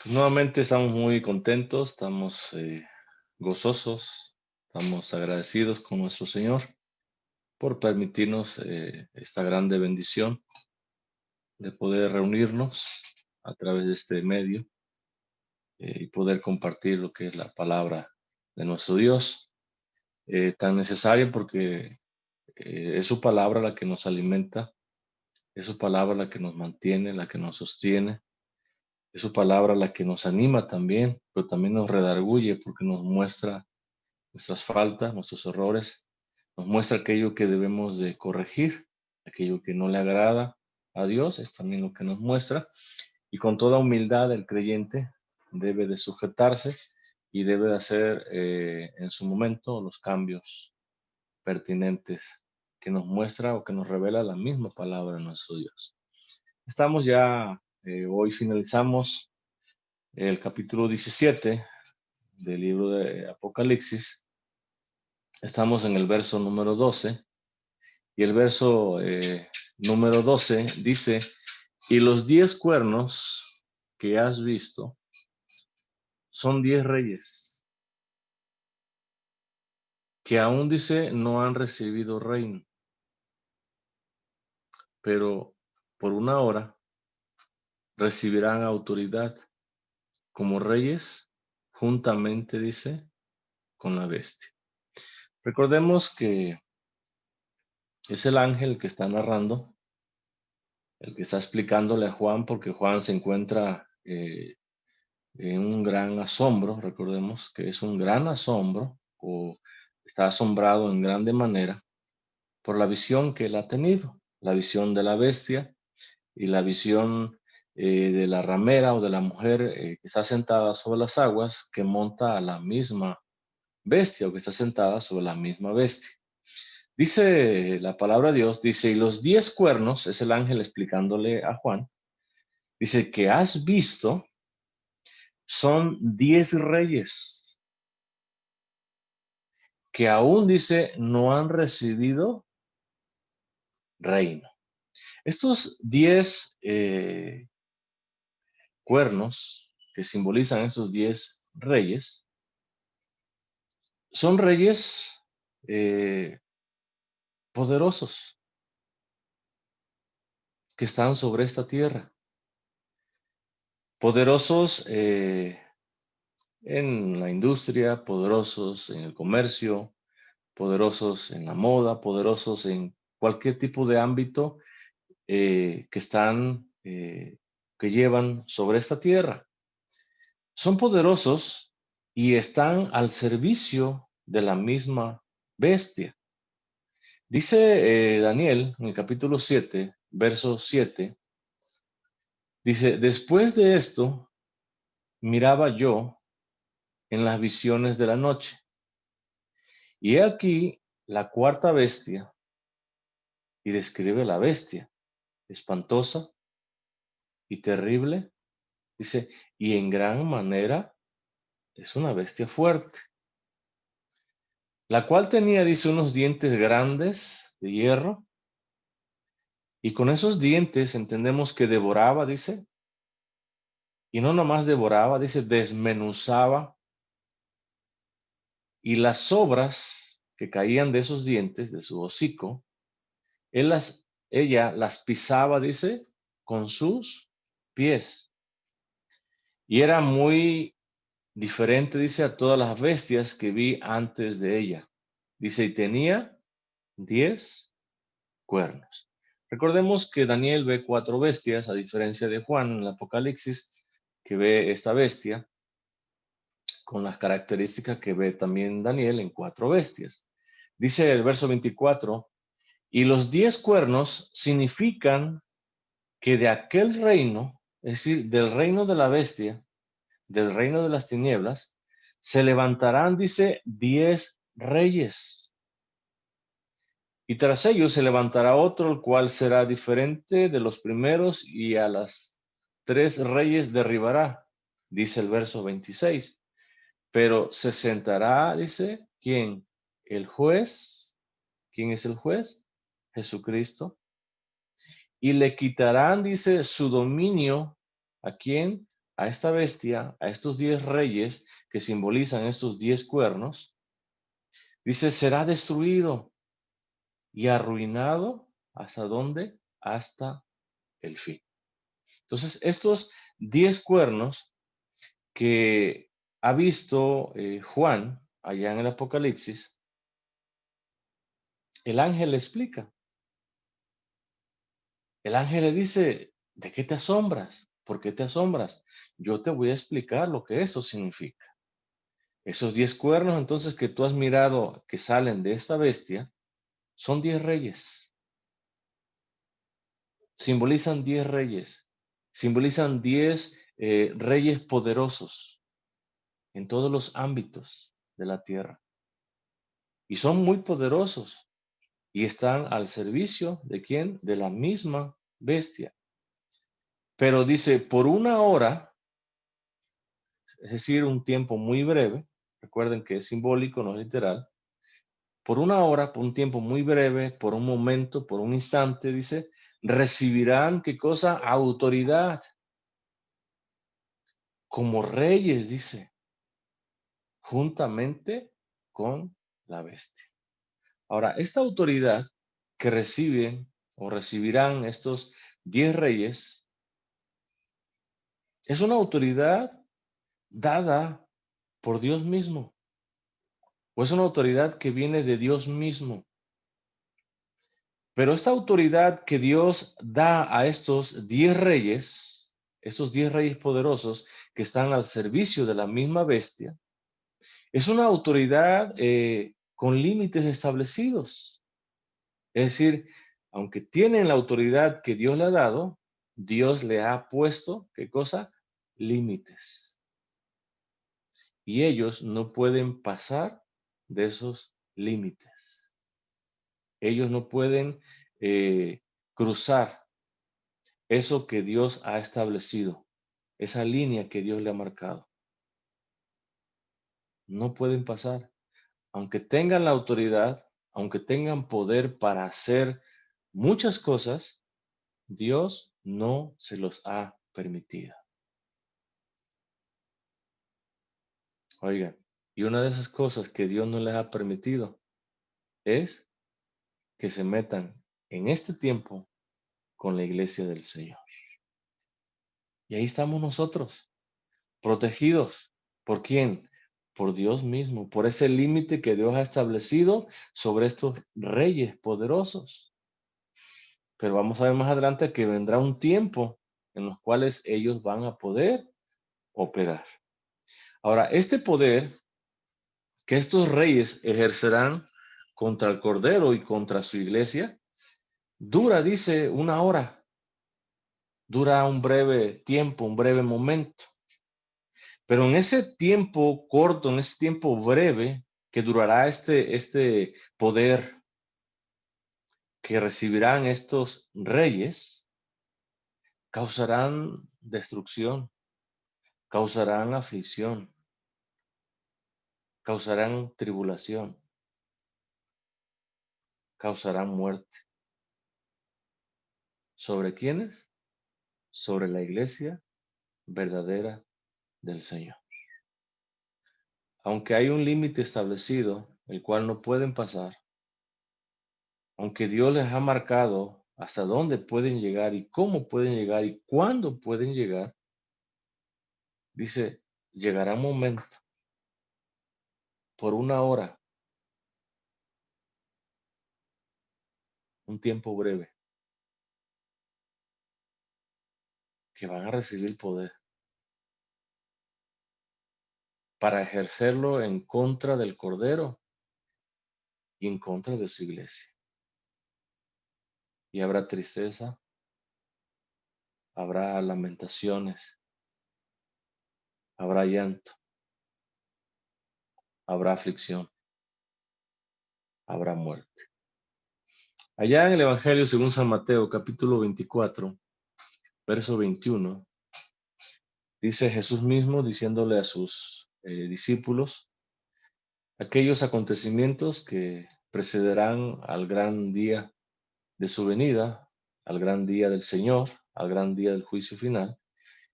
Nuevamente estamos muy contentos, estamos gozosos, estamos agradecidos con nuestro Señor por permitirnos esta grande bendición de poder reunirnos a través de este medio y poder compartir lo que es la palabra de nuestro Dios, tan necesaria porque es su palabra la que nos alimenta, es su palabra la que nos mantiene, la que nos sostiene. Es su palabra la que nos anima también, pero también nos redarguye porque nos muestra nuestras faltas, nuestros errores, nos muestra aquello que debemos de corregir, aquello que no le agrada a Dios, es también lo que nos muestra. Y con toda humildad el creyente debe de sujetarse y debe de hacer en su momento los cambios pertinentes que nos muestra o que nos revela la misma palabra de nuestro Dios. Estamos ya, hoy finalizamos el capítulo 17 del libro de Apocalipsis. Estamos en el verso número 12 y el verso número 12 dice, y los 10 cuernos que has visto son 10 reyes que aún dice no han recibido reino, pero por una hora recibirán autoridad como reyes juntamente, dice, con la bestia. Recordemos que es el ángel que está narrando, el que está explicándole a Juan, porque Juan se encuentra en un gran asombro, recordemos que es un gran asombro, o está asombrado en grande manera por la visión que él ha tenido, la visión de la bestia y la visión de la ramera o de la mujer que está sentada sobre las aguas, que monta a la misma bestia o que está sentada sobre la misma bestia. Dice la palabra de Dios, dice, y los 10 cuernos, es el ángel explicándole a Juan, dice que has visto, son 10 reyes que aún dice no han recibido reino. Estos 10 cuernos que simbolizan esos 10 reyes son reyes eh, poderosos que están sobre esta tierra. Poderosos en la industria, poderosos en el comercio, poderosos en la moda, poderosos en cualquier tipo de ámbito que están, que llevan sobre esta tierra. Son poderosos y están al servicio de la misma bestia. Dice Daniel en el capítulo 7, verso 7, dice, después de esto miraba yo en las visiones de la noche, y he aquí la cuarta bestia, y describe la bestia, espantosa y terrible, dice, y en gran manera es una bestia fuerte, la cual tenía, dice, unos dientes grandes de hierro, y con esos dientes entendemos que devoraba, dice, y no nomás devoraba, dice, desmenuzaba, y las sobras que caían de esos dientes, de su hocico, ella las pisaba, dice, con sus pies. Y era muy diferente, dice, a todas las bestias que vi antes de ella. Dice, y tenía 10 cuernos. Recordemos que Daniel ve 4 bestias, a diferencia de Juan en el Apocalipsis, que ve esta bestia con las características que ve también Daniel en 4 bestias. Dice el verso 24, y los 10 cuernos significan que de aquel reino, es decir, del reino de la bestia, del reino de las tinieblas, se levantarán, dice, 10 reyes. Y tras ellos se levantará otro, el cual será diferente de los primeros, y a las 3 reyes derribará, dice el verso 26. Pero se sentará, dice, ¿quién? El juez. ¿Quién es el juez? Jesucristo. Y le quitarán, dice, su dominio. ¿A quién? a esta bestia, a estos 10 reyes que simbolizan estos 10 cuernos, dice, será destruido y arruinado. ¿Hasta dónde? Hasta el fin. Entonces, estos 10 cuernos que ha visto Juan allá en el Apocalipsis, el ángel le explica. El ángel le dice, ¿de qué te asombras? ¿Por qué te asombras? Yo te voy a explicar lo que eso significa. Esos 10 cuernos entonces que tú has mirado que salen de esta bestia, son 10 reyes. Simbolizan 10 reyes. Simbolizan 10 reyes poderosos en todos los ámbitos de la tierra. Y son muy poderosos y están al servicio de quién? De la misma bestia. Pero dice, por una hora, es decir, un tiempo muy breve, recuerden que es simbólico, no es literal, por una hora, por un tiempo muy breve, por un momento, por un instante, dice, recibirán, ¿qué cosa? Autoridad, como reyes, dice, juntamente con la bestia. Ahora, esta autoridad que reciben o recibirán estos 10 reyes es una autoridad dada por Dios mismo, o es una autoridad que viene de Dios mismo. Pero esta autoridad que Dios da a estos 10 reyes poderosos que están al servicio de la misma bestia, es una autoridad con límites establecidos. Es decir, aunque tienen la autoridad que Dios le ha dado, Dios le ha puesto, ¿qué cosa? Límites. Y ellos no pueden pasar de esos límites. Ellos no pueden cruzar eso que Dios ha establecido, esa línea que Dios le ha marcado. No pueden pasar. Aunque tengan la autoridad, aunque tengan poder para hacer muchas cosas, Dios no se los ha permitido. Oigan, y una de esas cosas que Dios no les ha permitido es que se metan en este tiempo con la iglesia del Señor. Y ahí estamos nosotros, protegidos. ¿Por quién? Por Dios mismo, por ese límite que Dios ha establecido sobre estos reyes poderosos. Pero vamos a ver más adelante que vendrá un tiempo en los cuales ellos van a poder operar. Ahora, este poder que estos reyes ejercerán contra el Cordero y contra su iglesia, dura, dice, una hora. Dura un breve tiempo, un breve momento. Pero en ese tiempo corto, en ese tiempo breve que durará este poder que recibirán estos reyes, causarán destrucción, causarán aflicción, causarán tribulación, causarán muerte. ¿Sobre quiénes? Sobre la iglesia verdadera del Señor. Aunque hay un límite establecido, el cual no pueden pasar, aunque Dios les ha marcado hasta dónde pueden llegar y cómo pueden llegar y cuándo pueden llegar, dice, llegará un momento, por una hora, un tiempo breve, que van a recibir poder para ejercerlo en contra del Cordero y en contra de su iglesia. Y habrá tristeza, habrá lamentaciones, habrá llanto, habrá aflicción, habrá muerte. Allá en el Evangelio según San Mateo, capítulo 24, verso 21, dice Jesús mismo diciéndole a sus discípulos aquellos acontecimientos que precederán al gran día de su venida, al gran día del Señor, al gran día del juicio final.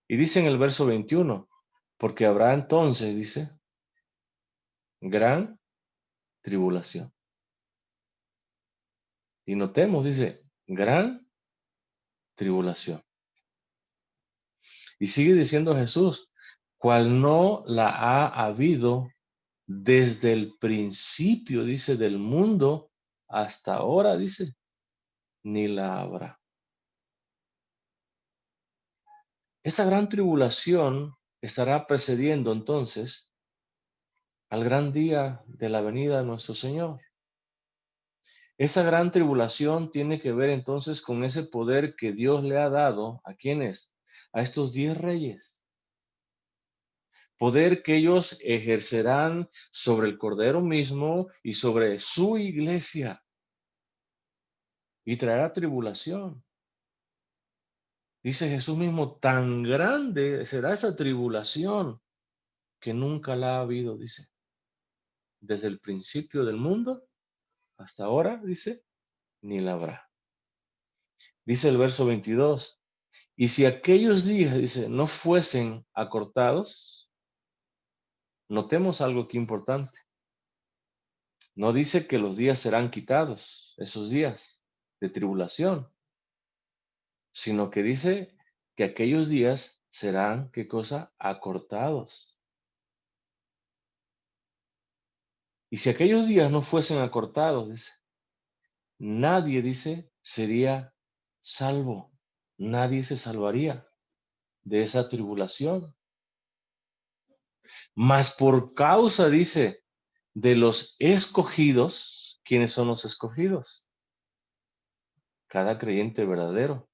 Y dice en el verso 21, porque habrá entonces, dice, gran tribulación. Y notemos, dice, gran tribulación. Y sigue diciendo Jesús, cual no la ha habido desde el principio, dice, del mundo hasta ahora, dice, ni la habrá. Esta gran tribulación estará precediendo entonces al gran día de la venida de nuestro Señor. Esa gran tribulación tiene que ver entonces con ese poder que Dios le ha dado a quienes, a estos 10 reyes. Poder que ellos ejercerán sobre el Cordero mismo y sobre su iglesia y traerá tribulación. Dice Jesús mismo, tan grande será esa tribulación que nunca la ha habido, dice, desde el principio del mundo hasta ahora, dice, ni la habrá. Dice el verso 22, y si aquellos días, dice, no fuesen acortados, notemos algo aquí importante. No dice que los días serán quitados, esos días de tribulación, sino que dice que aquellos días serán, ¿qué cosa? Acortados. Y si aquellos días no fuesen acortados, dice, nadie, dice, sería salvo. Nadie se salvaría de esa tribulación. Mas por causa, dice, de los escogidos, ¿quiénes son los escogidos? Cada creyente verdadero,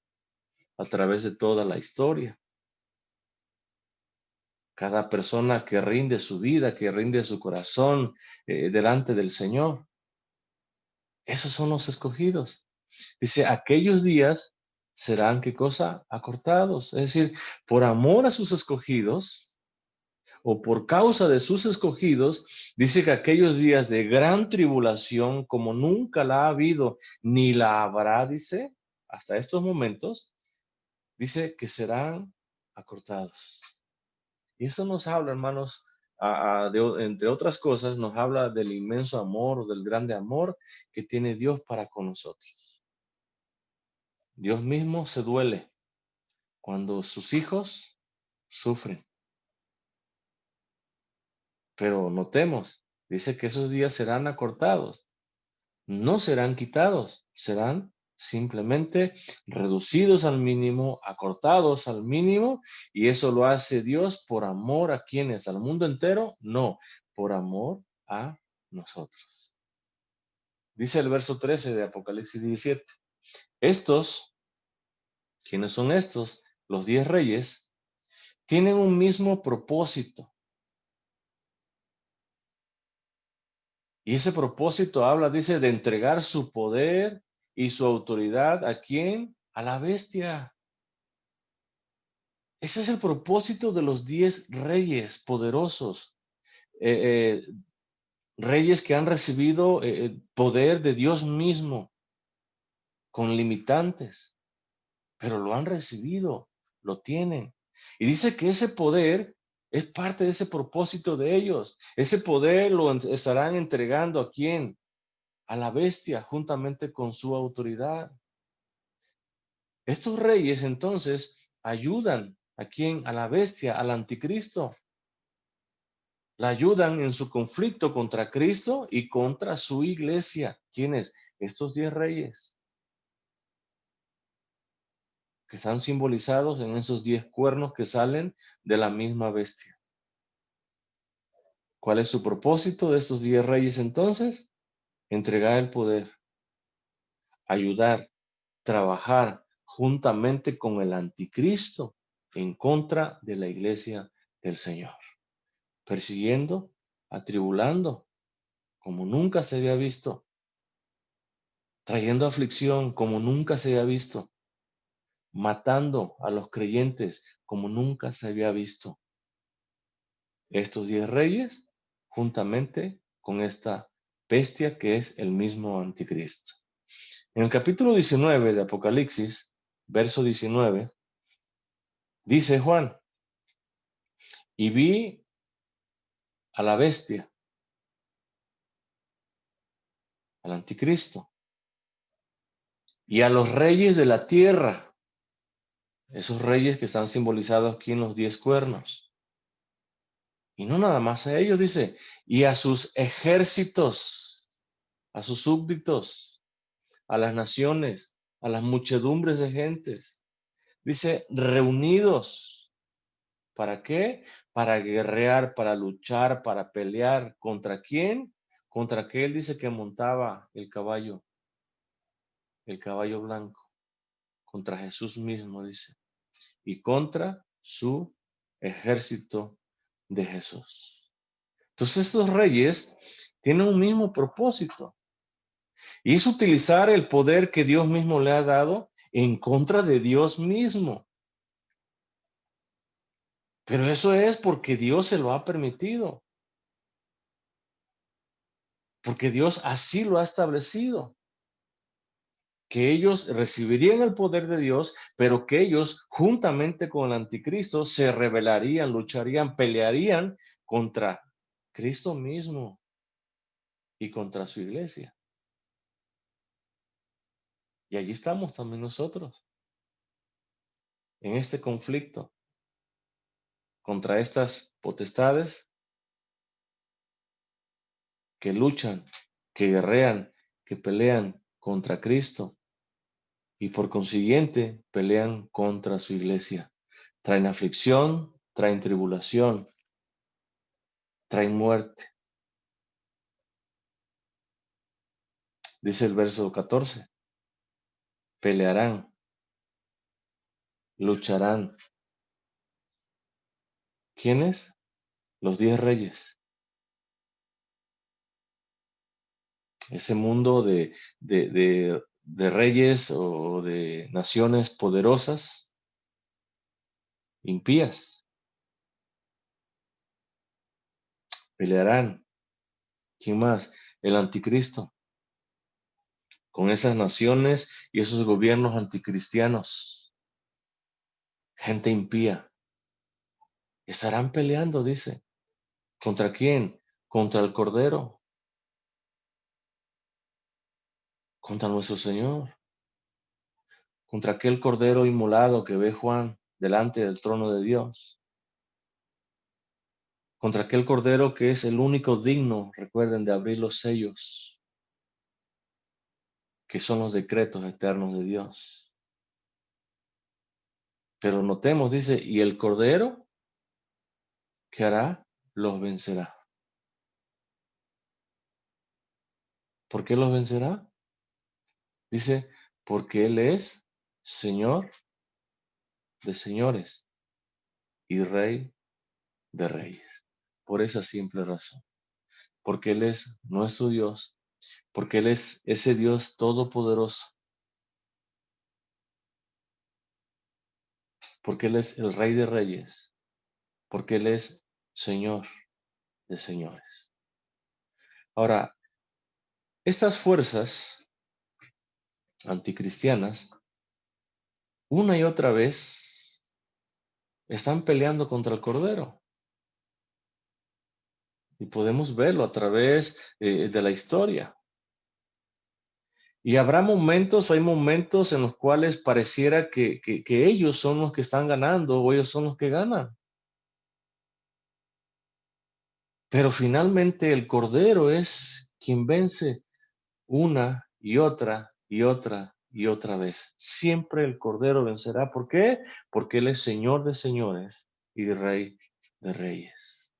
a través de toda la historia. Cada persona que rinde su vida, que rinde su corazón delante del Señor. Esos son los escogidos. Dice, aquellos días serán, ¿qué cosa? Acortados. Es decir, por amor a sus escogidos, o por causa de sus escogidos, dice que aquellos días de gran tribulación, como nunca la ha habido, ni la habrá, dice, hasta estos momentos, dice que serán acortados. Y eso nos habla, hermanos, entre otras cosas, nos habla del inmenso amor, del grande amor que tiene Dios para con nosotros. Dios mismo se duele cuando sus hijos sufren. Pero notemos, dice que esos días serán acortados, no serán quitados, serán simplemente reducidos al mínimo, acortados al mínimo, y eso lo hace Dios por amor a quienes, al mundo entero, no, por amor a nosotros. Dice el verso 13 de Apocalipsis 17. Estos, ¿quiénes son estos? Los 10 reyes, tienen un mismo propósito. Y ese propósito habla, dice, de entregar su poder y su autoridad ¿a quién? A la bestia. Ese es el propósito de los 10 reyes poderosos, eh, eh, reyes que han recibido poder de Dios mismo, con limitantes, pero lo han recibido, lo tienen. Y dice que ese poder es parte de ese propósito de ellos. Ese poder lo estarán entregando ¿a quién? A la bestia, juntamente con su autoridad. Estos reyes entonces ayudan a quién? A la bestia, al anticristo. La ayudan en su conflicto contra Cristo y contra su iglesia. ¿Quiénes? Estos 10 reyes que están simbolizados en esos 10 cuernos que salen de la misma bestia. ¿Cuál es su propósito de estos 10 reyes entonces? Entregar el poder, ayudar, trabajar juntamente con el anticristo en contra de la iglesia del Señor, persiguiendo, atribulando, como nunca se había visto, trayendo aflicción como nunca se había visto, matando a los creyentes como nunca se había visto. Estos 10 reyes, juntamente con esta bestia que es el mismo anticristo. En el capítulo 19 de Apocalipsis, verso 19, dice Juan, y vi a la bestia, al anticristo, y a los reyes de la tierra, esos reyes que están simbolizados aquí en los 10 cuernos. Y no nada más a ellos, dice, y a sus ejércitos, a sus súbditos, a las naciones, a las muchedumbres de gentes. Dice, reunidos. ¿Para qué? Para guerrear, para luchar, para pelear. ¿Contra quién? Contra aquel, dice, que montaba el caballo blanco. Contra Jesús mismo, dice. Y contra su ejército de Jesús. Entonces estos reyes tienen un mismo propósito. Y es utilizar el poder que Dios mismo le ha dado en contra de Dios mismo. Pero eso es porque Dios se lo ha permitido. Porque Dios así lo ha establecido. Que ellos recibirían el poder de Dios, pero que ellos, juntamente con el anticristo, se rebelarían, lucharían, pelearían contra Cristo mismo y contra su iglesia. Y allí estamos también nosotros, en este conflicto contra estas potestades que luchan, que guerrean, que pelean contra Cristo y por consiguiente pelean contra su iglesia. Traen aflicción, traen tribulación, traen muerte. Dice el verso 14, pelearán, lucharán. ¿Quiénes? Los 10 reyes. Ese mundo de reyes o de naciones poderosas, impías, pelearán. ¿Quién más? El anticristo, con esas naciones y esos gobiernos anticristianos, gente impía. Estarán peleando, dice. ¿Contra quién? Contra el Cordero, contra nuestro Señor, contra aquel Cordero inmolado que ve Juan delante del trono de Dios, contra aquel Cordero que es el único digno, recuerden, de abrir los sellos, que son los decretos eternos de Dios. Pero notemos, dice, y el Cordero, ¿qué hará? Los vencerá. ¿Por qué los vencerá? Dice, porque Él es Señor de señores y Rey de reyes. Por esa simple razón. Porque Él es nuestro Dios. Porque Él es ese Dios todopoderoso. Porque Él es el Rey de reyes. Porque Él es Señor de señores. Ahora, estas fuerzas anticristianas, una y otra vez, están peleando contra el Cordero. Y podemos verlo a través de la historia. Y habrá momentos, hay momentos en los cuales pareciera que ellos son los que están ganando o ellos son los que ganan. Pero finalmente el Cordero es quien vence una y otra y otra y otra vez. Siempre el Cordero vencerá. ¿Por qué? Porque Él es Señor de señores y Rey de reyes.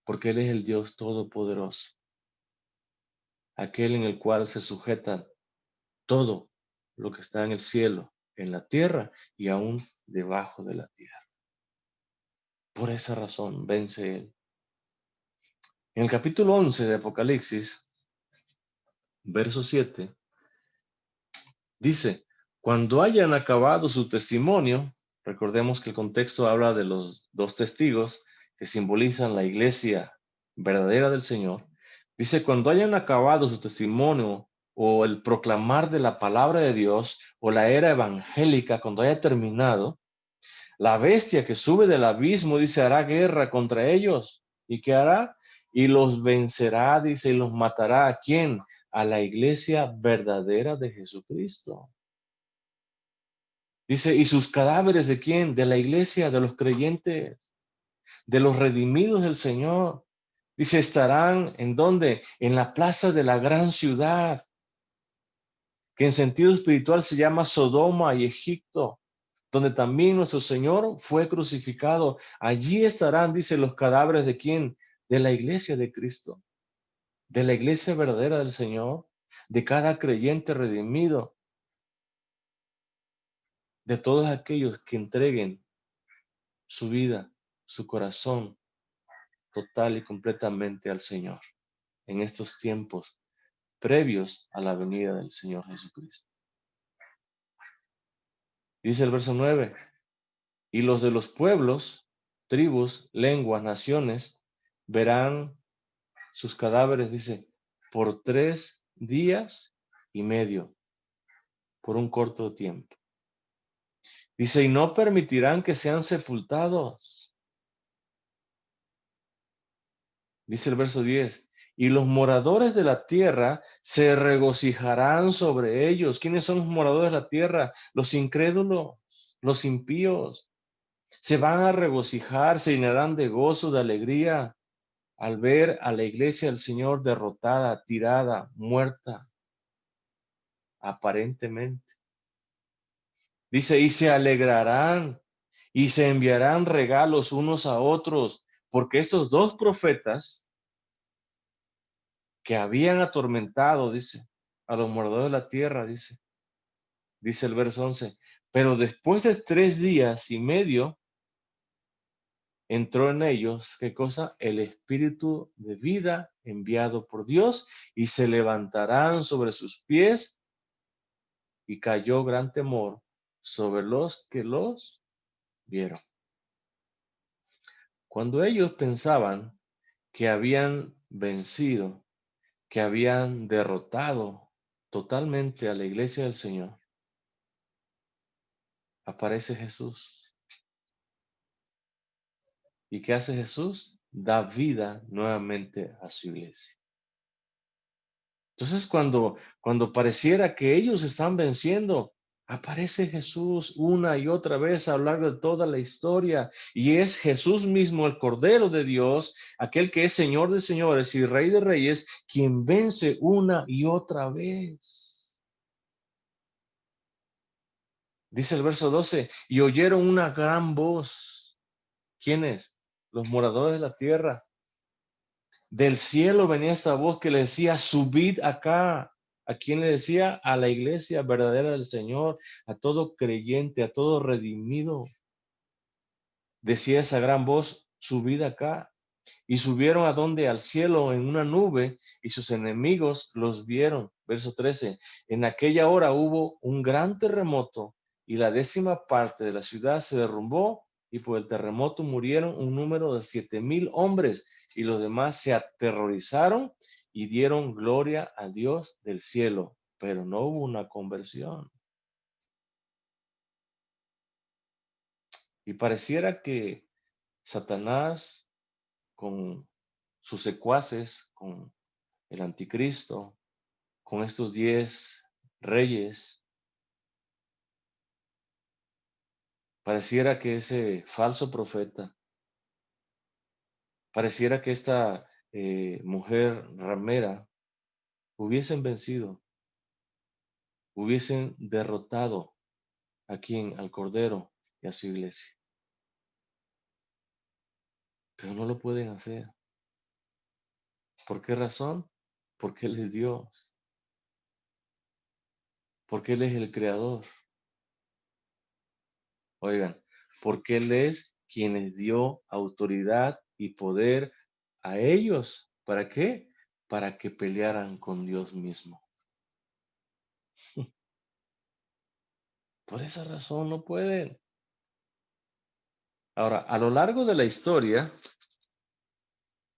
Porque Él es el Dios todopoderoso. Aquel en el cual se sujeta todo lo que está en el cielo, en la tierra y aún debajo de la tierra. Por esa razón vence Él. En el capítulo 11 de Apocalipsis, verso 7, dice, cuando hayan acabado su testimonio, recordemos que el contexto habla de los 2 testigos que simbolizan la iglesia verdadera del Señor. Dice, cuando hayan acabado su testimonio o el proclamar de la palabra de Dios o la era evangélica, cuando haya terminado, La bestia que sube del abismo, dice, hará guerra contra ellos. ¿Y qué hará? Y los vencerá, dice, y los matará. ¿A quién? A la iglesia verdadera de Jesucristo. Dice, ¿y sus cadáveres de quién? De la iglesia, de los creyentes, de los redimidos del Señor. Dice, estarán ¿en dónde? En la plaza de la gran ciudad, que en sentido espiritual se llama Sodoma y Egipto, donde también nuestro Señor fue crucificado. Allí estarán, dice, los cadáveres de quién? De la iglesia de Cristo, de la iglesia verdadera del Señor, de cada creyente redimido, de todos aquellos que entreguen su vida, su corazón total y completamente al Señor en estos tiempos previos a la venida del Señor Jesucristo. Dice el verso 9, y los de los pueblos, tribus, lenguas, naciones, verán sus cadáveres, dice, por 3 días y medio, por un corto tiempo. Dice, y no permitirán que sean sepultados. Dice el verso 10, y los moradores de la tierra se regocijarán sobre ellos. ¿Quiénes son los moradores de la tierra? Los incrédulos, los impíos. Se van a regocijar, se llenarán de gozo, de alegría, al ver a la iglesia del Señor derrotada, tirada, muerta, aparentemente. Dice, y se alegrarán y se enviarán regalos unos a otros, porque estos dos profetas que habían atormentado, dice, a los moradores de la tierra, dice el verso 11, pero después de 3 días y medio, entró en ellos, ¿qué cosa? El espíritu de vida enviado por Dios, y se levantarán sobre sus pies, y cayó gran temor sobre los que los vieron. Cuando ellos pensaban que habían vencido, que habían derrotado totalmente a la iglesia del Señor, aparece Jesús. ¿Y qué hace Jesús? Da vida nuevamente a su iglesia. Entonces, cuando pareciera que ellos están venciendo, aparece Jesús una y otra vez a lo largo de toda la historia. Y es Jesús mismo, el Cordero de Dios, aquel que es Señor de señores y Rey de reyes, quien vence una y otra vez. Dice el verso 12, y oyeron una gran voz. ¿Quiénes? Los moradores de la tierra. Del cielo venía esta voz que le decía, subid acá. ¿A quién le decía? A la iglesia verdadera del Señor, a todo creyente, a todo redimido. Decía esa gran voz, subid acá. Y subieron a donde? Al cielo en una nube, y sus enemigos los vieron. Verso 13. En aquella hora hubo un gran terremoto, y la 10ª parte de la ciudad se derrumbó, y por el terremoto murieron un número de 7,000 hombres, y los demás se aterrorizaron y dieron gloria a Dios del cielo, pero no hubo una conversión. Y pareciera que Satanás, con sus secuaces, con el anticristo, con estos 10 reyes, pareciera que ese falso profeta, pareciera que esta mujer ramera hubiesen vencido, hubiesen derrotado a quien, al Cordero y a su iglesia. Pero no lo pueden hacer. ¿Por qué razón? Porque Él es Dios, porque Él es el Creador. Oigan, porque Él es quien les dio autoridad y poder a ellos. ¿Para qué? Para que pelearan con Dios mismo. Por esa razón no pueden. Ahora, a lo largo de la historia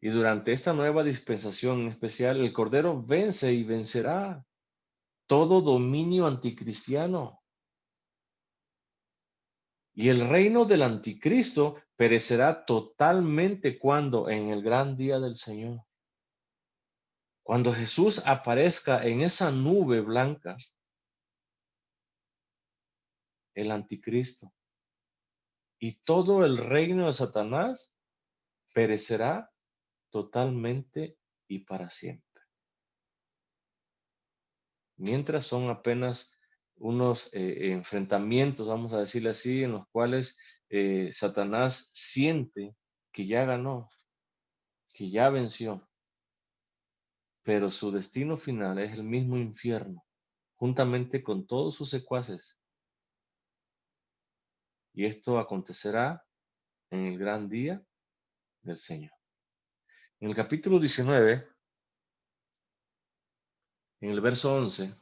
y durante esta nueva dispensación en especial, el Cordero vence y vencerá todo dominio anticristiano. Y el reino del anticristo perecerá totalmente cuando en el gran día del Señor. Cuando Jesús aparezca en esa nube blanca, el anticristo y todo el reino de Satanás perecerá totalmente y para siempre. Mientras son apenas unos enfrentamientos, vamos a decirle así, en los cuales Satanás siente que ya ganó, que ya venció, pero su destino final es el mismo infierno, juntamente con todos sus secuaces. Y esto acontecerá en el gran día del Señor. En el capítulo 19, en el verso 11,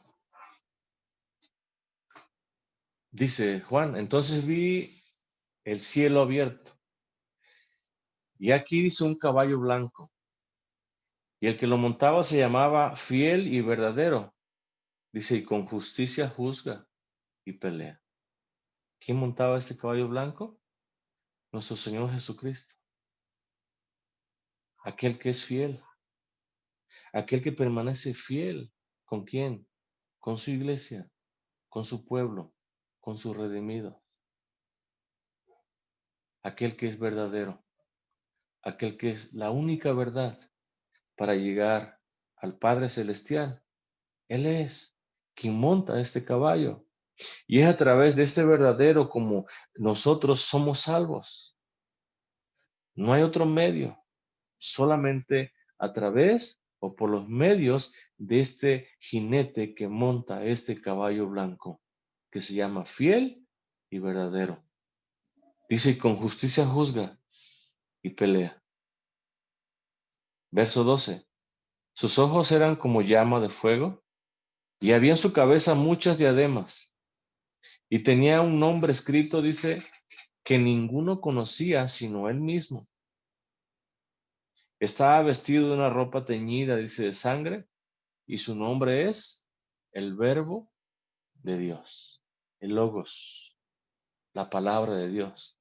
dice Juan, entonces vi el cielo abierto, y aquí dice un caballo blanco, y el que lo montaba se llamaba Fiel y Verdadero, dice, y con justicia juzga y pelea. ¿Quién montaba este caballo blanco? Nuestro Señor Jesucristo, aquel que es fiel, aquel que permanece fiel. ¿Con quién? Con su iglesia, con su pueblo, con su redimido. Aquel que es verdadero, aquel que es la única verdad para llegar al Padre Celestial. Él es quien monta este caballo. Y es a través de este verdadero como nosotros somos salvos. No hay otro medio, solamente a través o por los medios de este jinete que monta este caballo blanco, que se llama fiel y verdadero. Dice, y con justicia juzga y pelea. Verso 12. Sus ojos eran como llama de fuego y había en su cabeza muchas diademas. Y tenía un nombre escrito, dice, que ninguno conocía sino él mismo. Estaba vestido de una ropa teñida, dice, de sangre, y su nombre es el Verbo de Dios, el Logos, la palabra de Dios.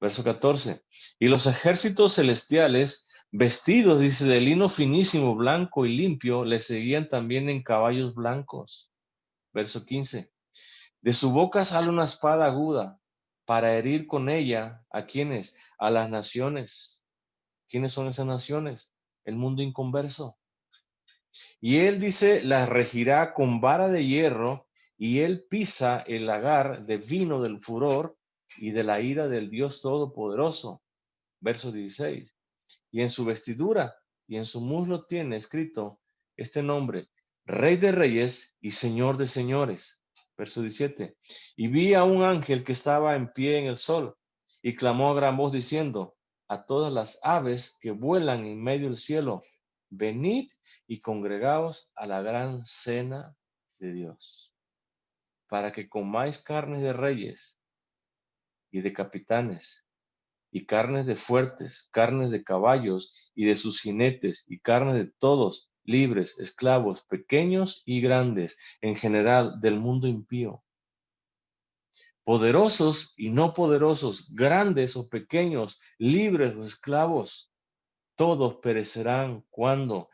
Verso 14. Y los ejércitos celestiales, vestidos, dice, de lino finísimo, blanco y limpio, le seguían también en caballos blancos. Verso 15. De su boca sale una espada aguda para herir con ella a quienes, a las naciones. ¿Quiénes son esas naciones? El mundo inconverso. Y él dice, las regirá con vara de hierro, y él pisa el lagar de vino del furor y de la ira del Dios Todopoderoso. Verso 16. Y en su vestidura y en su muslo tiene escrito este nombre, Rey de Reyes y Señor de Señores. Verso 17. Y vi a un ángel que estaba en pie en el sol y clamó a gran voz diciendo, a todas las aves que vuelan en medio del cielo, venid y congregaos a la gran cena de Dios, para que comáis carnes de reyes y de capitanes y carnes de fuertes, carnes de caballos y de sus jinetes, y carnes de todos, libres, esclavos, pequeños y grandes, en general del mundo impío. Poderosos y no poderosos, grandes o pequeños, libres o esclavos, todos perecerán cuando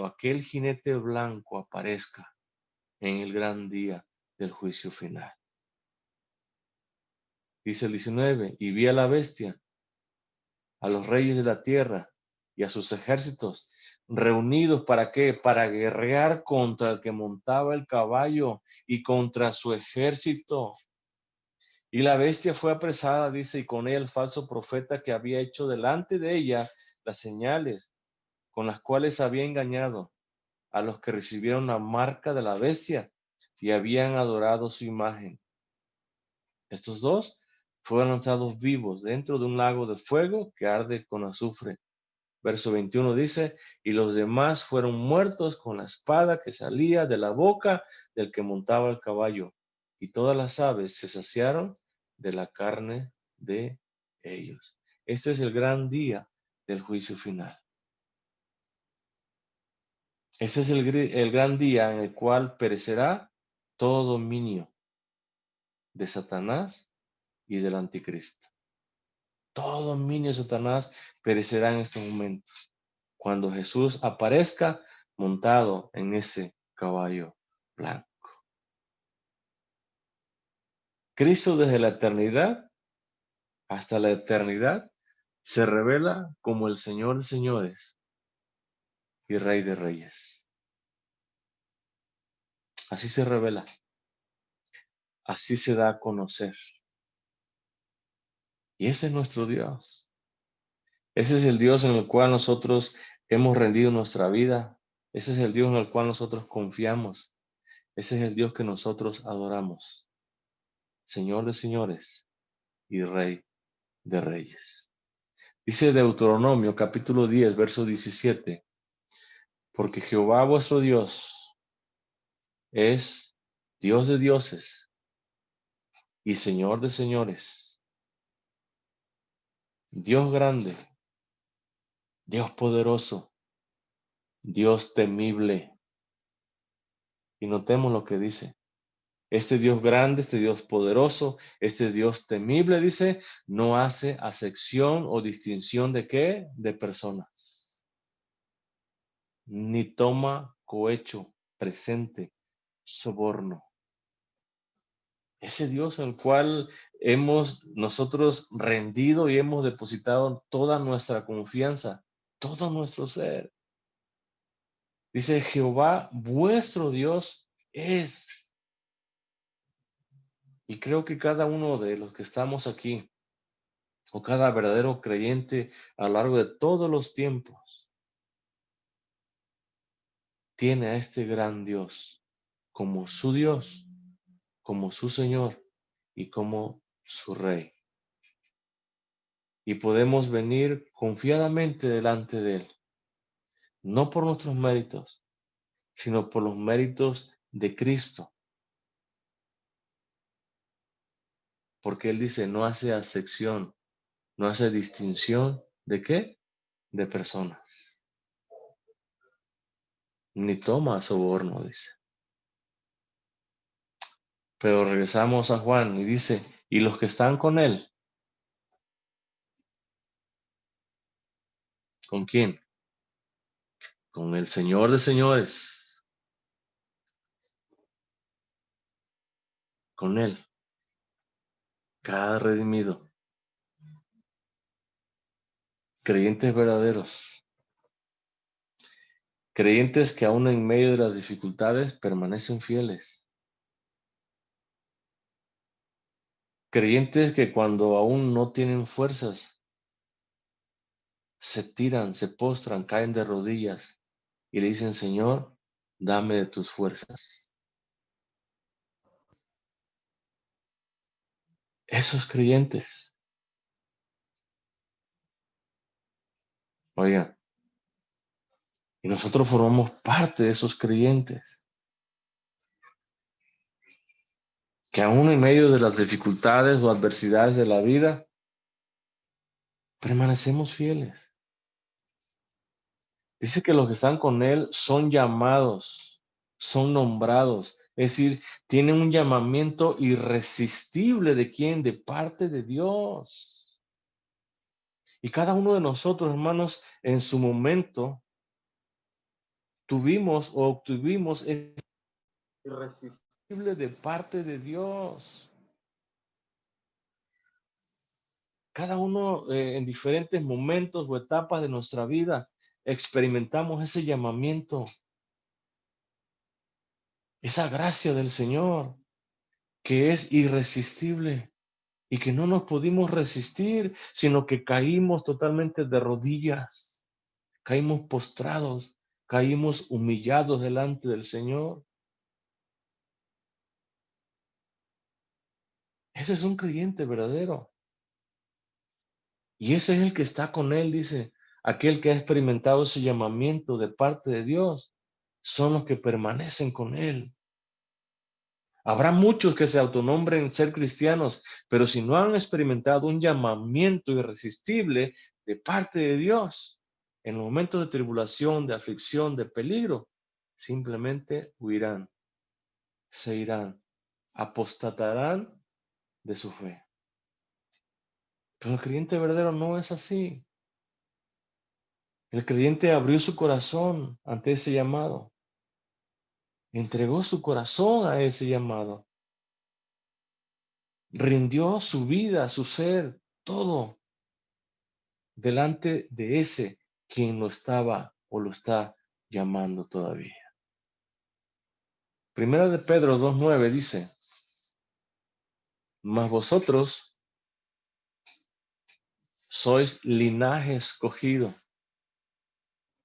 aquel jinete blanco aparezca en el gran día del juicio final. Dice el 19, y vi a la bestia, a los reyes de la tierra y a sus ejércitos reunidos para qué? Para guerrear contra el que montaba el caballo y contra su ejército. Y la bestia fue apresada, dice, y con ella el falso profeta que había hecho delante de ella las señales con las cuales había engañado a los que recibieron la marca de la bestia y habían adorado su imagen. Estos dos fueron lanzados vivos dentro de un lago de fuego que arde con azufre. Verso 21 dice, y los demás fueron muertos con la espada que salía de la boca del que montaba el caballo, y todas las aves se saciaron de la carne de ellos. Este es el gran día del juicio final. Ese es el gran día en el cual perecerá todo dominio de Satanás y del anticristo. Todo dominio de Satanás perecerá en estos momentos, cuando Jesús aparezca montado en ese caballo blanco. Cristo desde la eternidad hasta la eternidad se revela como el Señor de señores y Rey de reyes. Así se revela, así se da a conocer. Y ese es nuestro Dios. Ese es el Dios en el cual nosotros hemos rendido nuestra vida. Ese es el Dios en el cual nosotros confiamos. Ese es el Dios que nosotros adoramos. Señor de señores y Rey de reyes. Dice Deuteronomio capítulo 10, verso 17. Porque Jehová vuestro Dios es Dios de dioses y Señor de señores. Dios grande, Dios poderoso, Dios temible. Y notemos lo que dice. Este Dios grande, este Dios poderoso, este Dios temible, dice, no hace acepción o distinción de qué? De personas. Ni toma cohecho, presente, soborno. Ese Dios al cual hemos nosotros rendido y hemos depositado toda nuestra confianza, todo nuestro ser. Dice, Jehová, vuestro Dios es. Y creo que cada uno de los que estamos aquí, o cada verdadero creyente a lo largo de todos los tiempos, tiene a este gran Dios como su Dios, como su Señor y como su Rey. Y podemos venir confiadamente delante de Él, no por nuestros méritos, sino por los méritos de Cristo. Porque Él dice, no hace acepción, no hace distinción de qué? De personas. Ni toma soborno, dice. Pero regresamos a Juan y dice, y los que están con Él, ¿con quién? Con el Señor de señores, con Él, cada redimido, creyentes verdaderos, creyentes que aún en medio de las dificultades permanecen fieles, creyentes que cuando aún no tienen fuerzas, se tiran, se postran, caen de rodillas y le dicen, Señor, dame de tus fuerzas. Esos creyentes, oigan, y nosotros formamos parte de esos creyentes, que aún en medio de las dificultades o adversidades de la vida, permanecemos fieles. Dice que los que están con Él son llamados, son nombrados, es decir, tienen un llamamiento irresistible de quién, de parte de Dios. Y cada uno de nosotros, hermanos, en su momento tuvimos o obtuvimos ese irresistible de parte de Dios. Cada uno en diferentes momentos o etapas de nuestra vida experimentamos ese llamamiento, esa gracia del Señor que es irresistible y que no nos pudimos resistir, sino que caímos totalmente de rodillas, caímos postrados, caímos humillados delante del Señor. Ese es un creyente verdadero. Y ese es el que está con Él, dice, aquel que ha experimentado ese llamamiento de parte de Dios, son los que permanecen con Él. Habrá muchos que se autonombren ser cristianos, pero si no han experimentado un llamamiento irresistible de parte de Dios, en los momentos de tribulación, de aflicción, de peligro, simplemente huirán, se irán, apostatarán de su fe. Pero el creyente verdadero no es así. El creyente abrió su corazón ante ese llamado. Entregó su corazón a ese llamado. Rindió su vida, su ser, todo delante de ese quien lo estaba o lo está llamando todavía. Primera de Pedro 2:9 dice, mas vosotros sois linaje escogido.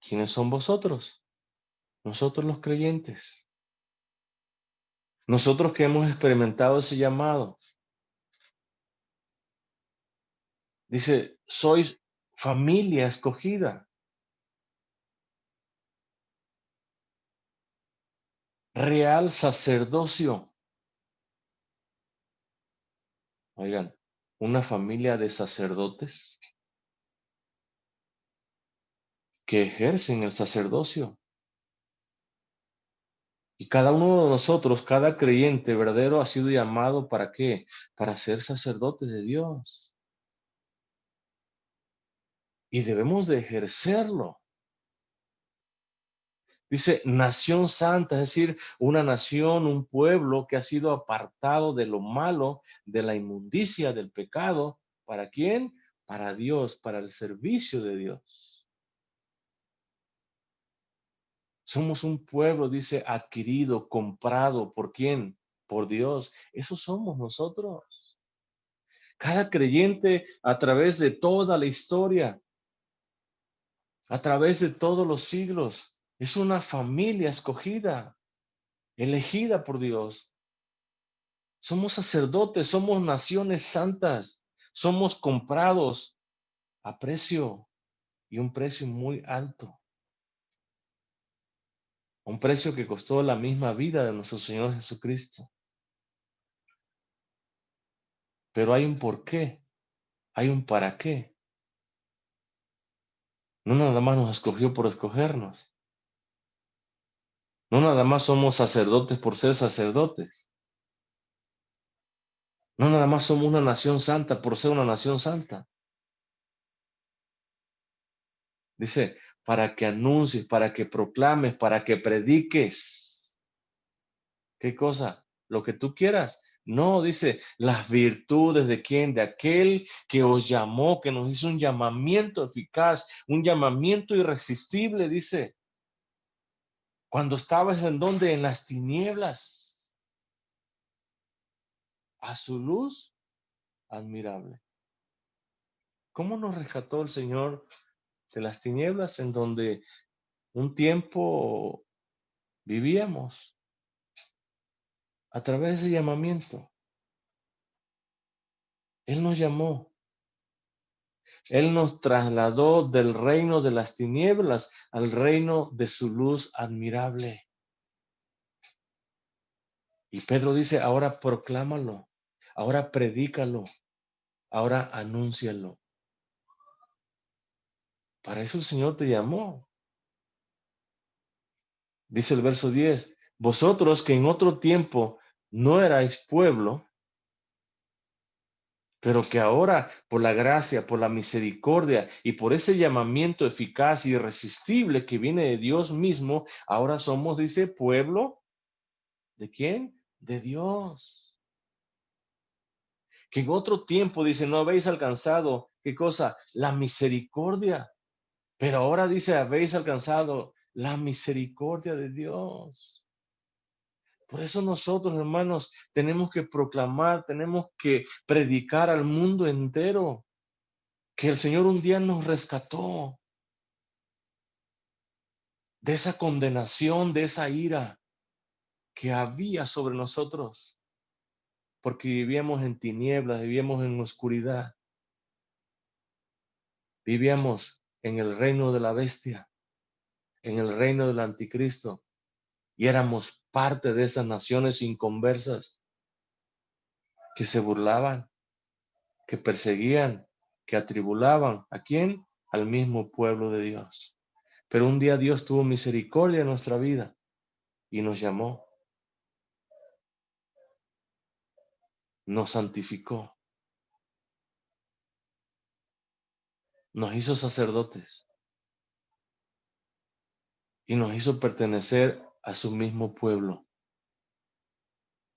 ¿Quiénes son vosotros? Nosotros los creyentes. Nosotros que hemos experimentado ese llamado. Dice, sois familia escogida, real sacerdocio. Oigan, una familia de sacerdotes que ejercen el sacerdocio. Y cada uno de nosotros, cada creyente verdadero ha sido llamado ¿para qué? Para ser sacerdotes de Dios. Y debemos de ejercerlo. Dice nación santa, es decir, una nación, un pueblo que ha sido apartado de lo malo, de la inmundicia, del pecado. ¿Para quién? Para Dios, para el servicio de Dios. Somos un pueblo, dice, adquirido, comprado. ¿Por quién? Por Dios. Eso somos nosotros. Cada creyente a través de toda la historia, a través de todos los siglos, es una familia escogida, elegida por Dios. Somos sacerdotes, somos naciones santas, somos comprados a precio y un precio muy alto. Un precio que costó la misma vida de nuestro Señor Jesucristo. Pero hay un porqué, hay un para qué. No nada más nos escogió por escogernos. No nada más somos sacerdotes por ser sacerdotes. No nada más somos una nación santa por ser una nación santa. Dice, para que anuncies, para que proclames, para que prediques. ¿Qué cosa? Lo que tú quieras. No, dice, las virtudes de quién, de aquel que os llamó, que nos hizo un llamamiento eficaz, un llamamiento irresistible, dice. Cuando estabas en donde, en las tinieblas, a su luz admirable. ¿Cómo nos rescató el Señor de las tinieblas en donde un tiempo vivíamos? A través de ese llamamiento. Él nos llamó. Él nos trasladó del reino de las tinieblas al reino de su luz admirable. Y Pedro dice, ahora proclámalo, ahora predícalo, ahora anúncialo. Para eso el Señor te llamó. Dice el verso 10, vosotros que en otro tiempo no erais pueblo, pero que ahora por la gracia, por la misericordia y por ese llamamiento eficaz y irresistible que viene de Dios mismo, ahora somos, dice, pueblo, ¿de quién? De Dios. Que en otro tiempo, dice, no habéis alcanzado, ¿qué cosa? La misericordia. Pero ahora dice, habéis alcanzado la misericordia de Dios. Por eso nosotros, hermanos, tenemos que proclamar, tenemos que predicar al mundo entero que el Señor un día nos rescató de esa condenación, de esa ira que había sobre nosotros, porque vivíamos en tinieblas, vivíamos en oscuridad, vivíamos en el reino de la bestia, en el reino del anticristo, y éramos parte de esas naciones inconversas que se burlaban, que perseguían, que atribulaban. ¿A quién? Al mismo pueblo de Dios. Pero un día Dios tuvo misericordia en nuestra vida y nos llamó, nos santificó. nos hizo sacerdotes y nos hizo pertenecer a su mismo pueblo,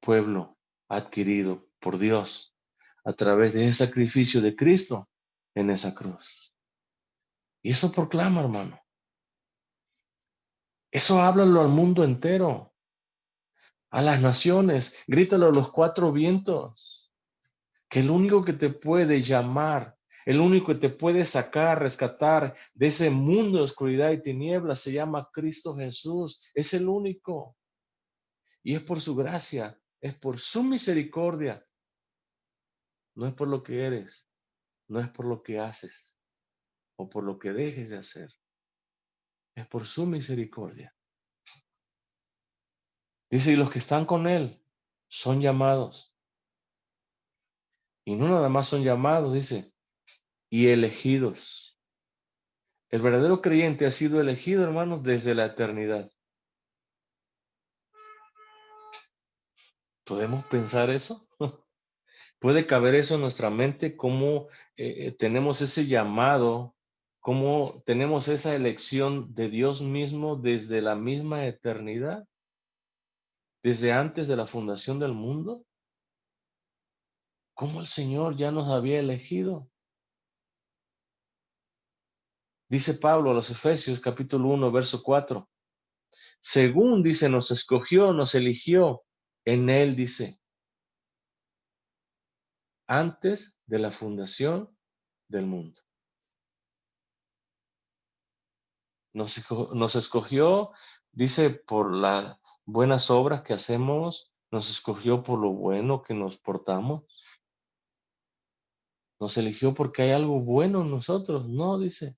pueblo adquirido por Dios a través de ese sacrificio de Cristo en esa cruz. Y eso proclama, hermano. Eso háblalo al mundo entero, a las naciones, grítalo a los cuatro vientos, que el único que te puede llamar, el único que te puede sacar, rescatar de ese mundo de oscuridad y tinieblas se llama Cristo Jesús. Es el único. Y es por su gracia, es por su misericordia. No es por lo que eres, no es por lo que haces o por lo que dejes de hacer. Es por su misericordia. Dice, y los que están con él son llamados. Y no nada más son llamados, dice, y elegidos. El verdadero creyente ha sido elegido, hermanos, desde la eternidad. ¿Podemos pensar eso? ¿Puede caber eso en nuestra mente? ¿Cómo tenemos ese llamado? ¿Cómo tenemos esa elección de Dios mismo desde la misma eternidad? ¿Desde antes de la fundación del mundo? ¿Cómo el Señor ya nos había elegido? Dice Pablo a los Efesios capítulo 1, verso 4. Según dice, nos escogió, nos eligió. En él dice, antes de la fundación del mundo. Nos escogió, dice, por las buenas obras que hacemos, nos escogió por lo bueno que nos portamos, nos eligió porque hay algo bueno en nosotros, no, dice,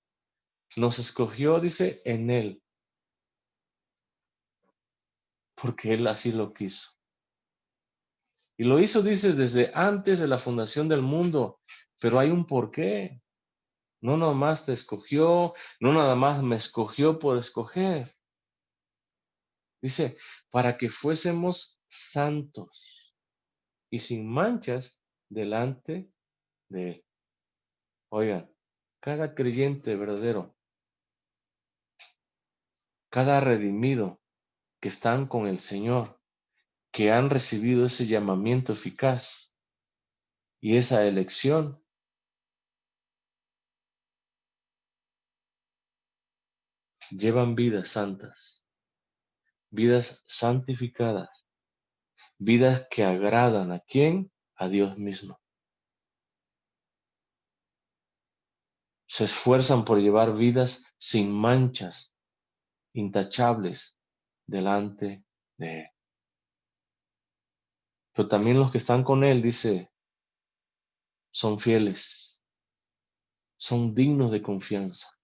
nos escogió, dice, en él, porque él así lo quiso. Y lo hizo, dice, desde antes de la fundación del mundo, pero hay un porqué. No nada más te escogió, no nada más me escogió por escoger. Dice, para que fuésemos santos y sin manchas delante de él. Oigan, cada creyente verdadero, cada redimido que están con el Señor, que han recibido ese llamamiento eficaz y esa elección, llevan vidas santas, vidas santificadas, vidas que agradan a quién, a Dios mismo. Se esfuerzan por llevar vidas sin manchas, intachables delante de él. Pero también los que están con él, dice, son fieles, son dignos de confianza,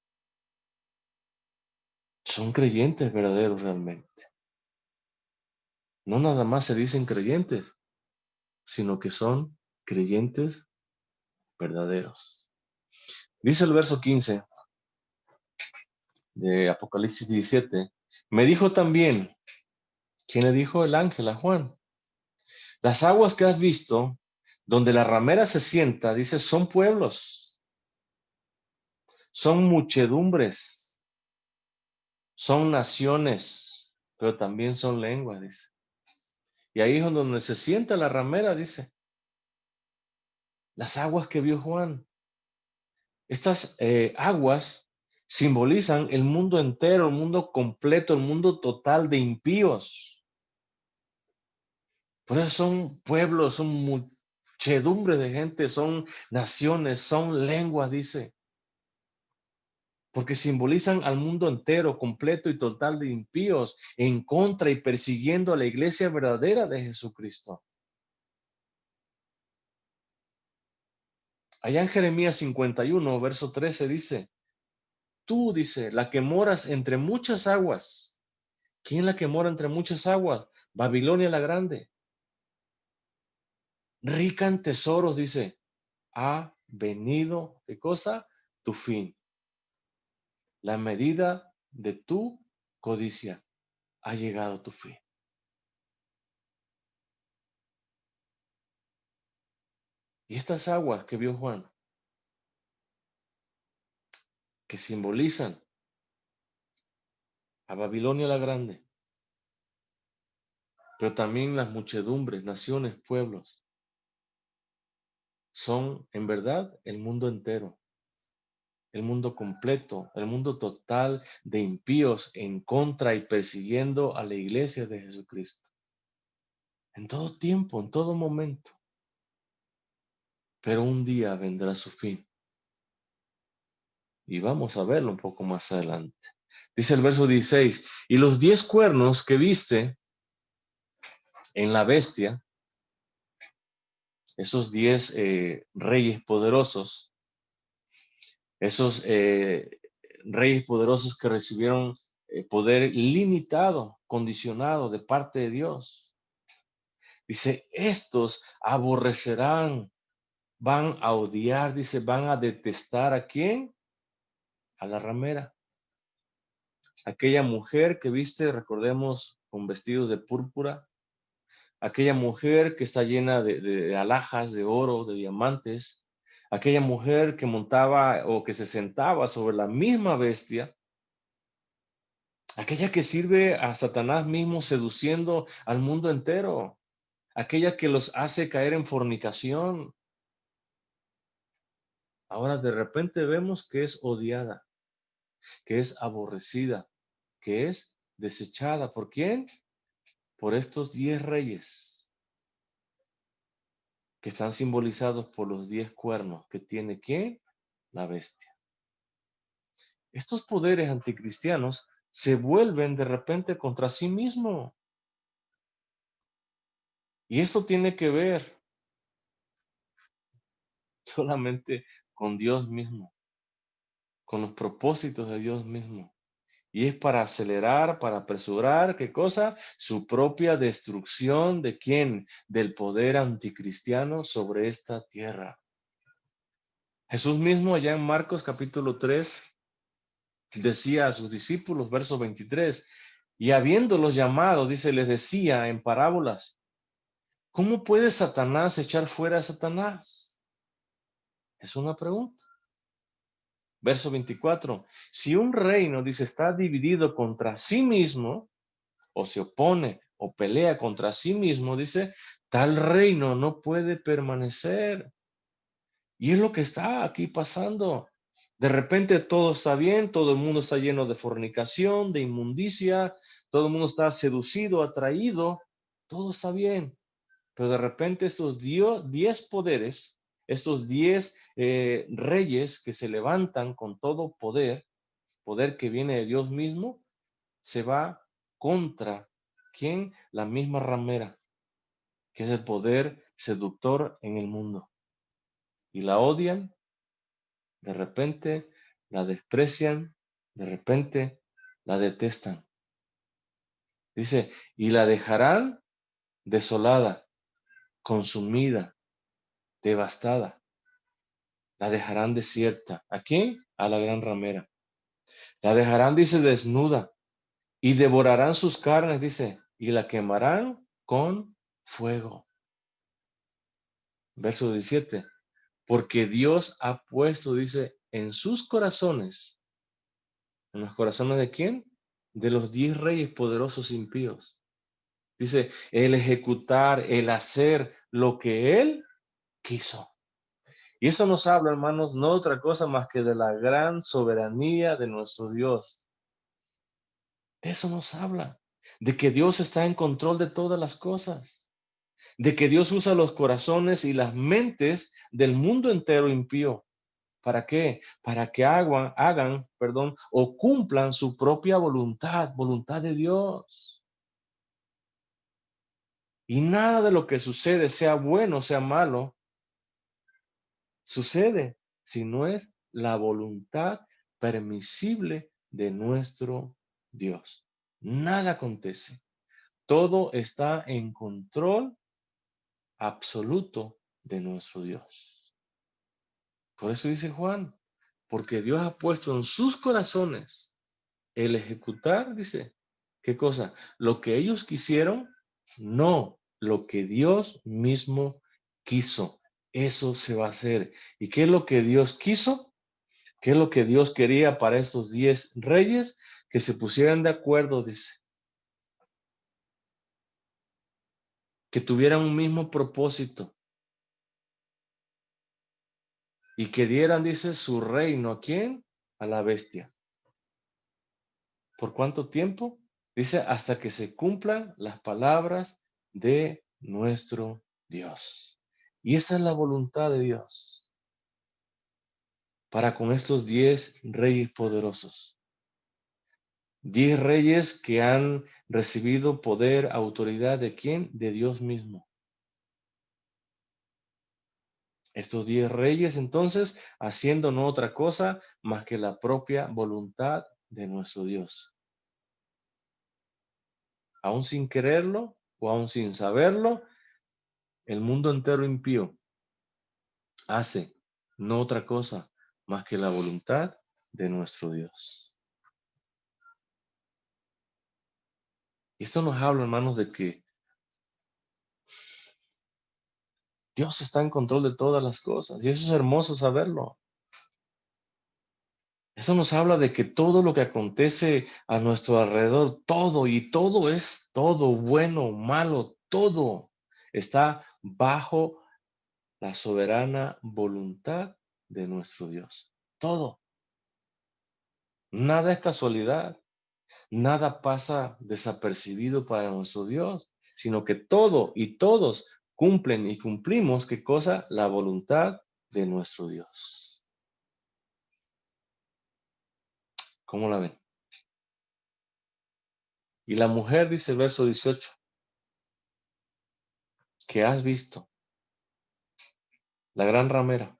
son creyentes verdaderos realmente. No nada más se dicen creyentes, sino que son creyentes verdaderos. Dice el verso 15 de Apocalipsis 17, me dijo también, ¿quién le dijo? El ángel a Juan. Las aguas que has visto, donde la ramera se sienta, dice, son pueblos, son muchedumbres, son naciones, pero también son lenguas, dice. Y ahí es donde se sienta la ramera, dice, las aguas que vio Juan. Estas aguas simbolizan el mundo entero, el mundo completo, el mundo total de impíos. Por eso son pueblos, son muchedumbre de gente, son naciones, son lenguas, dice. Porque simbolizan al mundo entero, completo y total de impíos, en contra y persiguiendo a la iglesia verdadera de Jesucristo. Allá en Jeremías 51, verso 13 dice, tú, dice, la que moras entre muchas aguas. ¿Quién es la que mora entre muchas aguas? Babilonia la grande. Rica en tesoros, dice, ha venido, ¿qué cosa? Tu fin. La medida de tu codicia ha llegado tu fin. Y estas aguas que vio Juan que simbolizan a Babilonia la Grande, pero también las muchedumbres, naciones, pueblos, son en verdad el mundo entero, el mundo completo, el mundo total de impíos en contra y persiguiendo a la iglesia de Jesucristo. En todo tiempo, en todo momento. Pero un día vendrá su fin. Y vamos a verlo un poco más adelante. Dice el verso 16, y los 10 cuernos que viste en la bestia, esos 10 reyes poderosos, esos reyes poderosos que recibieron poder limitado, condicionado de parte de Dios. Dice, estos aborrecerán, van a odiar, dice, van a detestar ¿a quién? A la ramera. Aquella mujer que viste, recordemos, con vestidos de púrpura, aquella mujer que está llena de alhajas, de oro, de diamantes, aquella mujer que montaba o que se sentaba sobre la misma bestia, aquella que sirve a Satanás mismo seduciendo al mundo entero, aquella que los hace caer en fornicación. Ahora de repente vemos que es odiada, que es aborrecida, que es desechada. ¿Por quién? Por estos 10 reyes que están simbolizados por los 10 cuernos que tiene ¿quién? La bestia. Estos poderes anticristianos se vuelven de repente contra sí mismos. Y esto tiene que ver solamente con Dios mismo, con los propósitos de Dios mismo. Y es para acelerar, para apresurar, ¿qué cosa? Su propia destrucción de quién? Del poder anticristiano sobre esta tierra. Jesús mismo allá en Marcos capítulo 3 decía a sus discípulos, verso 23, y habiéndolos llamado, dice, les decía en parábolas, ¿cómo puede Satanás echar fuera a Satanás? Es una pregunta. Verso 24, si un reino, dice, está dividido contra sí mismo, o se opone o pelea contra sí mismo, dice, tal reino no puede permanecer. Y es lo que está aquí pasando. De repente todo está bien, todo el mundo está lleno de fornicación, de inmundicia, todo el mundo está seducido, atraído, todo está bien. Pero de repente estos 10 poderes, estos 10 reyes que se levantan con todo poder, poder que viene de Dios mismo, se va contra ¿quién? La misma ramera, que es el poder seductor en el mundo. Y la odian, de repente la desprecian, de repente la detestan. Dice, y la dejarán desolada, consumida, devastada. La dejarán desierta. ¿A quién? A la gran ramera. La dejarán, dice, desnuda y devorarán sus carnes, dice, y la quemarán con fuego. Verso 17. Porque Dios ha puesto, dice, en sus corazones. ¿En los corazones de quién? De los 10 reyes poderosos impíos. Dice, el ejecutar, el hacer lo que él quiso. Y eso nos habla, hermanos, no otra cosa más que de la gran soberanía de nuestro Dios. De eso nos habla. De que Dios está en control de todas las cosas. De que Dios usa los corazones y las mentes del mundo entero impío. ¿Para qué? Para que hagan, o cumplan su propia voluntad, voluntad de Dios. Y nada de lo que sucede, sea bueno, sea malo, sucede si no es la voluntad permisible de nuestro Dios. Nada acontece. Todo está en control absoluto de nuestro Dios. Por eso dice Juan, porque Dios ha puesto en sus corazones el ejecutar, dice, ¿qué cosa? Lo que ellos quisieron, no lo que Dios mismo quiso. Eso se va a hacer. ¿Y qué es lo que Dios quiso? ¿Qué es lo que Dios quería para estos 10 reyes? Que se pusieran de acuerdo, dice, que tuvieran un mismo propósito y que dieran, dice, su reino. ¿A quién? A la bestia. ¿Por cuánto tiempo? Dice, hasta que se cumplan las palabras de nuestro Dios. Y esa es la voluntad de Dios para con estos 10 reyes poderosos. 10 reyes que han recibido poder, autoridad de quién? De Dios mismo. Estos 10 reyes entonces haciendo no otra cosa más que la propia voluntad de nuestro Dios. Aún sin quererlo o aún sin saberlo, el mundo entero impío hace no otra cosa más que la voluntad de nuestro Dios. Y esto nos habla, hermanos, de que Dios está en control de todas las cosas. Y eso es hermoso saberlo. Eso nos habla de que todo lo que acontece a nuestro alrededor, todo y todo es todo, bueno, malo, todo está bajo la soberana voluntad de nuestro Dios. Todo. Nada es casualidad. Nada pasa desapercibido para nuestro Dios, sino que todo y todos cumplen y cumplimos, ¿qué cosa? La voluntad de nuestro Dios. ¿Cómo la ven? Y la mujer, dice el verso 18, que has visto, la gran ramera,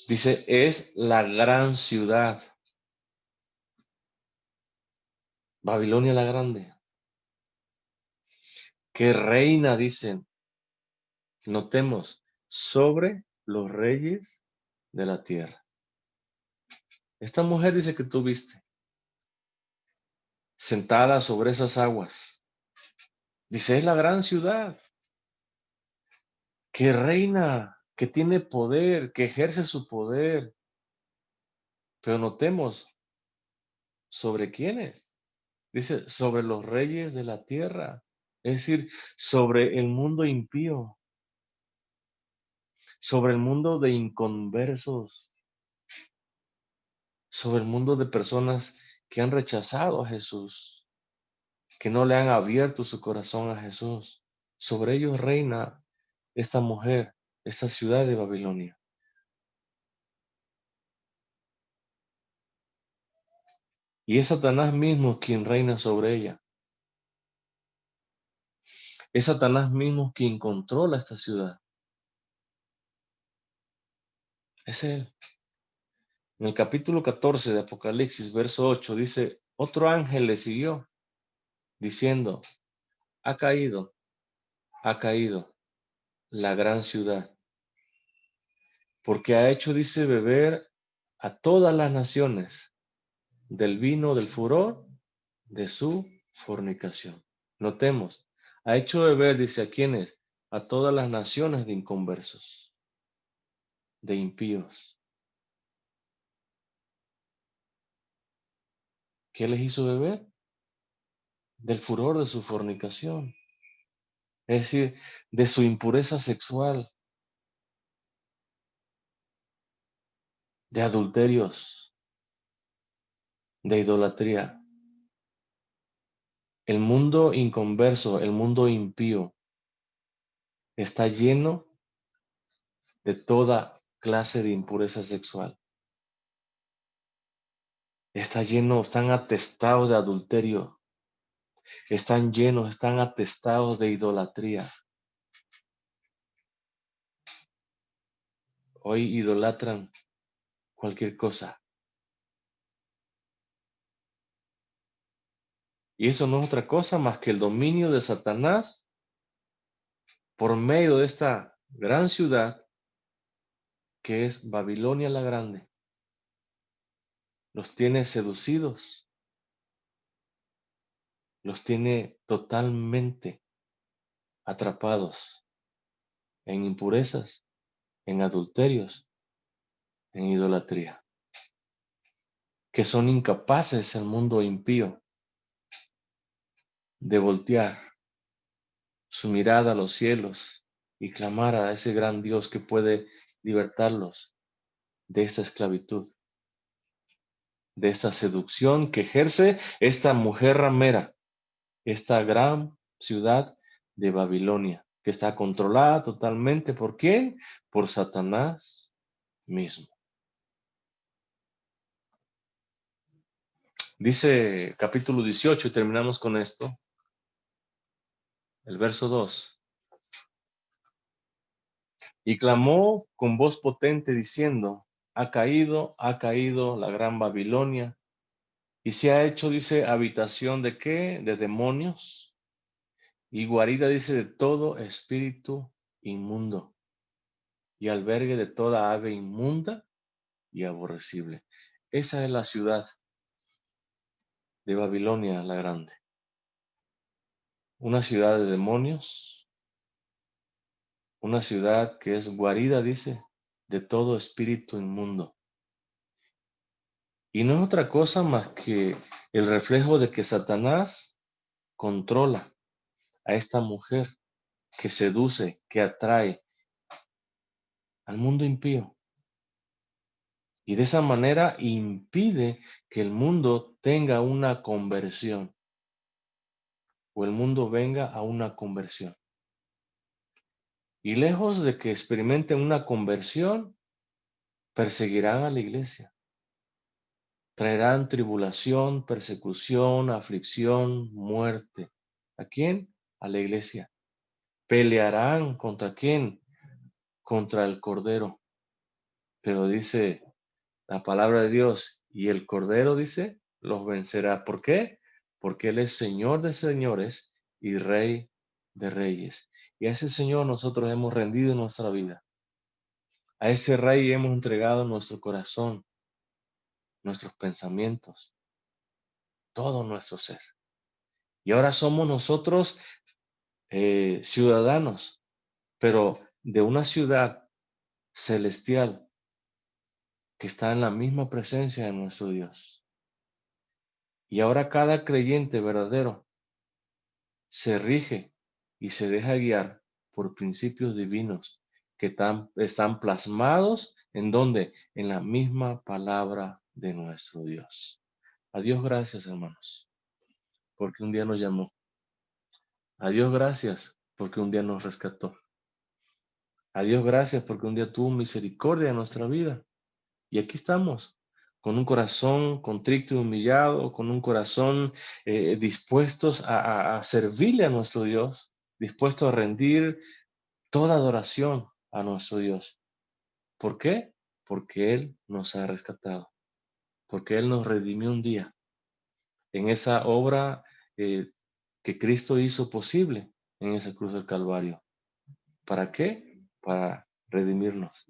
dice, es la gran ciudad, Babilonia la grande, que reina, dicen, notemos, sobre los reyes de la tierra. Esta mujer dice que tú viste, sentada sobre esas aguas. Dice, es la gran ciudad que reina, que tiene poder, que ejerce su poder. Pero notemos, ¿sobre quiénes? Dice, sobre los reyes de la tierra. Es decir, sobre el mundo impío, sobre el mundo de inconversos, sobre el mundo de personas que han rechazado a Jesús, que no le han abierto su corazón a Jesús. Sobre ellos reina esta mujer, esta ciudad de Babilonia. Y es Satanás mismo quien reina sobre ella. Es Satanás mismo quien controla esta ciudad. Es él. En el capítulo 14 de Apocalipsis, verso 8, dice, otro ángel le siguió, diciendo, ha caído la gran ciudad, porque ha hecho, dice, beber a todas las naciones del vino del furor de su fornicación. Notemos, ha hecho beber, dice, ¿a quiénes? A todas las naciones de inconversos, de impíos. ¿Qué les hizo beber? Del furor de su fornicación, es decir, de su impureza sexual, de adulterios, de idolatría. El mundo inconverso, el mundo impío, está lleno de toda clase de impureza sexual. Está lleno, están atestados de adulterio, están llenos, están atestados de idolatría. Hoy idolatran cualquier cosa. Y eso no es otra cosa más que el dominio de Satanás por medio de esta gran ciudad que es Babilonia la Grande. Los tiene seducidos, los tiene totalmente atrapados en impurezas, en adulterios, en idolatría, que son incapaces el mundo impío de voltear su mirada a los cielos y clamar a ese gran Dios que puede libertarlos de esta esclavitud, de esta seducción que ejerce esta mujer ramera, esta gran ciudad de Babilonia, que está controlada totalmente ¿por quién? Por Satanás mismo. Dice capítulo 18, y terminamos con esto, el verso 2. Y clamó con voz potente diciendo, ha caído la gran Babilonia, y se ha hecho, dice, habitación de qué? De demonios, y guarida, dice, de todo espíritu inmundo, y albergue de toda ave inmunda y aborrecible. Esa es la ciudad de Babilonia la Grande. Una ciudad de demonios, una ciudad que es guarida, dice, de todo espíritu inmundo. Y no es otra cosa más que el reflejo de que Satanás controla a esta mujer que seduce, que atrae al mundo impío. Y de esa manera impide que el mundo tenga una conversión o el mundo venga a una conversión. Y lejos de que experimenten una conversión, perseguirán a la iglesia. Traerán tribulación, persecución, aflicción, muerte. ¿A quién? A la iglesia. Pelearán contra quién? Contra el Cordero. Pero dice la palabra de Dios, y el Cordero dice, los vencerá. ¿Por qué? Porque Él es Señor de señores y Rey de reyes. Y a ese Señor nosotros hemos rendido nuestra vida. A ese Rey hemos entregado nuestro corazón, nuestros pensamientos, todo nuestro ser. Y ahora somos nosotros ciudadanos, pero de una ciudad celestial que está en la misma presencia de nuestro Dios. Y ahora cada creyente verdadero se rige y se deja guiar por principios divinos que están plasmados en donde, en la misma palabra de nuestro Dios. A Dios gracias, hermanos, porque un día nos llamó. A Dios gracias porque un día nos rescató. A Dios gracias porque un día tuvo misericordia de nuestra vida. Y aquí estamos, con un corazón contrito y humillado, con un corazón dispuestos a servirle a nuestro Dios, dispuestos a rendir toda adoración a nuestro Dios. ¿Por qué? Porque Él nos ha rescatado, porque Él nos redimió un día en esa obra que Cristo hizo posible en esa cruz del Calvario. ¿Para qué? Para redimirnos,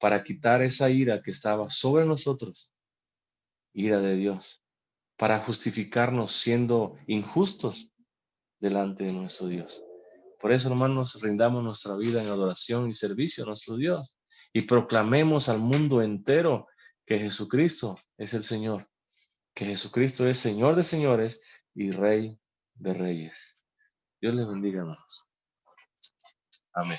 para quitar esa ira que estaba sobre nosotros, ira de Dios, para justificarnos siendo injustos delante de nuestro Dios. Por eso, hermanos, rindamos nuestra vida en adoración y servicio a nuestro Dios y proclamemos al mundo entero que Jesucristo es el Señor, que Jesucristo es Señor de señores y Rey de reyes. Dios les bendiga, hermanos. Amén.